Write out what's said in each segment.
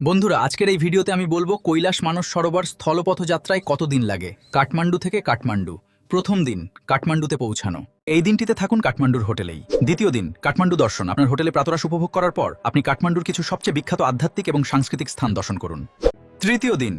বন্ধুরা, আজকের এই ভিডিওতে আমি বলবো কৈলাস মানস সরোবর স্থলপথ যাত্রায় কতদিন লাগে কাঠমান্ডু থেকে কাঠমান্ডু। প্রথম দিন কাঠমান্ডুতে পৌঁছানো। এই দিনটিতে থাকুন কাঠমান্ডুর হোটেলেই। দ্বিতীয় দিন কাঠমান্ডু দর্শন। আপনার হোটেলে প্রাতরাশ উপভোগ করার পর আপনি কাঠমান্ডুর কিছু সবচেয়ে বিখ্যাত আধ্যাত্মিক এবং সাংস্কৃতিক স্থান দর্শন করুন। তৃতীয় দিন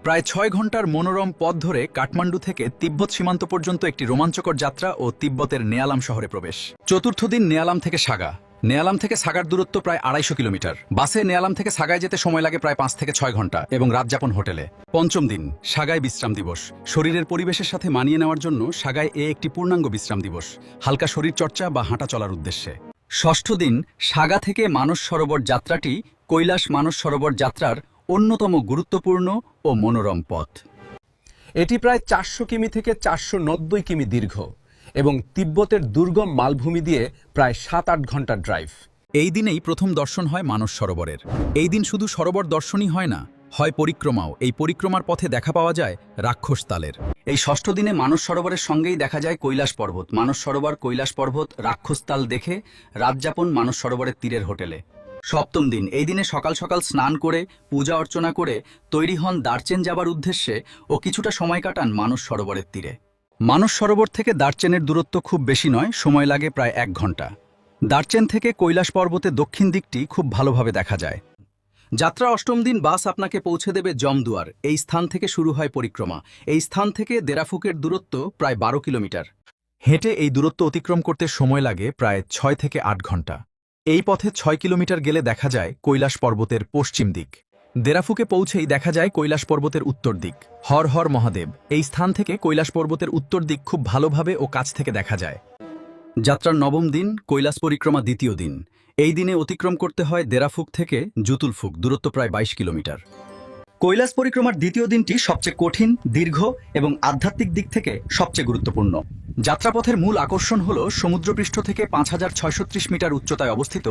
প্রায় ৬ ঘন্টার মনোরম পথ ধরে কাঠমান্ডু থেকে তিব্বত সীমান্ত পর্যন্ত একটি রোমাঞ্চকর যাত্রা ও তিব্বতের নেয়ালাম শহরে প্রবেশ। চতুর্থ দিন নেয়ালাম থেকে সাগা। নেয়ালাম থেকে সাগার দূরত্ব প্রায় ২৫০ কিলোমিটার। বাসে নেয়ালাম থেকে সাগায় যেতে সময় লাগে প্রায় ৫ থেকে ৬ ঘন্টা এবং রাতযাপন হোটেলে। পঞ্চম দিন সাগায় বিশ্রাম দিবস। শরীরের পরিবেশের সাথে মানিয়ে নেওয়ার জন্য সাগায় একটি পূর্ণাঙ্গ বিশ্রাম দিবস, হালকা শরীর চর্চা বা হাঁটা চলার উদ্দেশ্যে। ষষ্ঠ দিন সাগা থেকে মানস সরোবর যাত্রাটি কৈলাস মানস সরোবর যাত্রার অন্যতম গুরুত্বপূর্ণ ও মনোরম পথ। এটি প্রায় ৪০০ কিমি থেকে ৪৯০ কিমি দীর্ঘ এবং তিব্বতের দুর্গম মালভূমি দিয়ে প্রায় ৭-৮ ঘন্টার ড্রাইভ। এই দিনেই প্রথম দর্শন হয় মানস সরোবরের। এই দিন শুধু সরোবর দর্শনই হয় না, হয় পরিক্রমাও। এই পরিক্রমার পথে দেখা পাওয়া যায় রাক্ষস তালের। এই ষষ্ঠ দিনে মানস সরোবরের সঙ্গেই দেখা যায় কৈলাস পর্বত। মানস সরোবর, কৈলাস পর্বত, রাক্ষস তাল দেখে রাতযাপন মানস সরোবরের তীরের হোটেলে। সপ্তম দিন এই দিনে সকাল সকাল স্নান করে পূজা অর্চনা করে তৈরি হন দার্চেন যাবার উদ্দেশ্যে ও কিছুটা সময় কাটান মানস সরোবরের তীরে। মানস সরোবর থেকে দার্চেনের দূরত্ব খুব বেশি নয়, সময় লাগে প্রায় ১ ঘন্টা। দার্চেন থেকে কৈলাস পর্বতের দক্ষিণ দিকটি খুব ভালোভাবে দেখা যায়। যাত্রা অষ্টম দিন বাস আপনাকে পৌঁছে দেবে জমদুয়ার। এই স্থান থেকে শুরু হয় পরিক্রমা। এই স্থান থেকে দেরাফুকের দূরত্ব প্রায় ১২ কিলোমিটার। হেঁটে এই দূরত্ব অতিক্রম করতে সময় লাগে প্রায় ৬ থেকে ৮ ঘন্টা। এই পথে ৬ কিলোমিটার গেলে দেখা যায় কৈলাস পর্বতের পশ্চিম দিক। দেরাফুকে পৌঁছেই দেখা যায় কৈলাস পর্বতের উত্তর দিক। হর হর মহাদেব। এই স্থান থেকে কৈলাস পর্বতের উত্তর দিক খুব ভালোভাবে ও কাছ থেকে দেখা যায়। যাত্রার নবম দিন কৈলাস পরিক্রমা দ্বিতীয় দিন। এই দিনে অতিক্রম করতে হয় দেরাফুক থেকে জুতুলফুক, দূরত্ব প্রায় ২২ কিলোমিটার। কৈলাস পরিক্রমার দ্বিতীয় দিনটি সবচেয়ে কঠিন, দীর্ঘ এবং আধ্যাত্মিক দিক থেকে সবচেয়ে গুরুত্বপূর্ণ। যাত্রাপথের মূল আকর্ষণ হল সমুদ্রপৃষ্ঠ থেকে ৫,৬৩০ মিটার উচ্চতায় অবস্থিত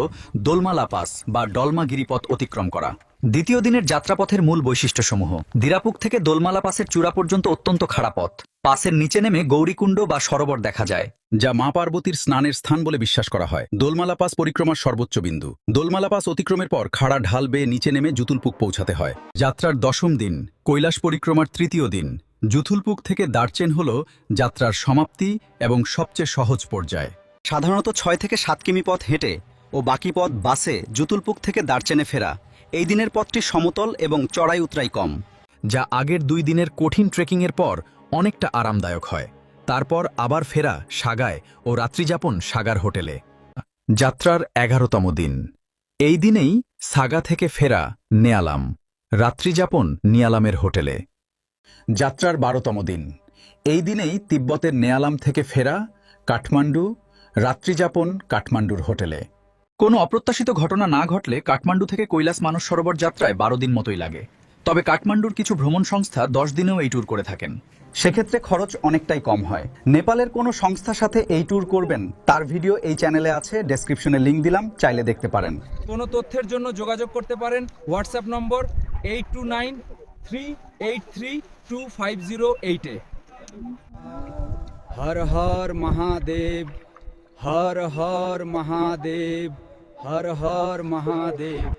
দোলমালা পাস বা ডলমা গিরিপথ অতিক্রম করা। দ্বিতীয় দিনের যাত্রাপথের মূল বৈশিষ্ট্যসমূহ: দিরাপুক থেকে দোলমালা পাসের চূড়া পর্যন্ত অত্যন্ত খাড়া পথ। পাসের নিচে নেমে গৌরীকুণ্ড বা সরোবর দেখা যায়, যা মা পার্বতীর স্নানের স্থান বলে বিশ্বাস করা হয়। দোলমালা পাস পরিক্রমার সর্বোচ্চ বিন্দু। দোলমালা পাস অতিক্রমের পর খাড়া ঢাল বেয়ে নিচে নেমে জুতুলপুক পৌঁছাতে হয়। যাত্রার দশম দিন কৈলাস পরিক্রমার তৃতীয় দিন। জুতুলপুক থেকে দার্চেন হল যাত্রার সমাপ্তি এবং সবচেয়ে সহজ পর্যায়। সাধারণত ৬ থেকে ৭ কিমি পথ হেঁটে ও বাকি পথ বাসে জুতুলপুক থেকে দার্চেনে ফেরা। এই দিনের পথটি সমতল এবং চড়াই উতরাই কম, যা আগের ২ দিনের কঠিন ট্রেকিংয়ের পর অনেকটা আরামদায়ক হয়। তারপর আবার ফেরা সাগায় ও রাত্রিযাপন সাগার হোটেলে। যাত্রার ১১তম দিন। এই দিনেই সাগা থেকে ফেরা নেয়ালাম, রাত্রিযাপন নিয়ালামের হোটেলে। যাত্রার ১২তম দিন। এই দিনেই তিব্বতের নেয়ালাম থেকে ফেরা কাঠমান্ডু, রাত্রিযাপন কাঠমান্ডুর হোটেলে। কোনো অপ্রত্যাশিত ঘটনা না ঘটলে কাঠমান্ডু থেকে কৈলাস মানস সরোবর যাত্রায় ১২ দিন মতোই লাগে। তবে কাঠমান্ডুর কিছু ভ্রমণ সংস্থা ১০ দিনেও এই ট্যুর করে থাকেন। সেক্ষেত্রে খরচ অনেকটাই কম হয়। নেপালের কোনো সংস্থার সাথে এই ট্যুর করবেন, তার ভিডিও এই চ্যানেলে আছে, ডেসক্রিপশনে লিঙ্ক দিলাম, চাইলে দেখতে পারেন। কোনো তথ্যের জন্য যোগাযোগ করতে পারেন হোয়াটসঅ্যাপ নম্বর 8293832508-এ। হর হর মহাদেব, হর হর মহাদেব, হর হর মহাদেব।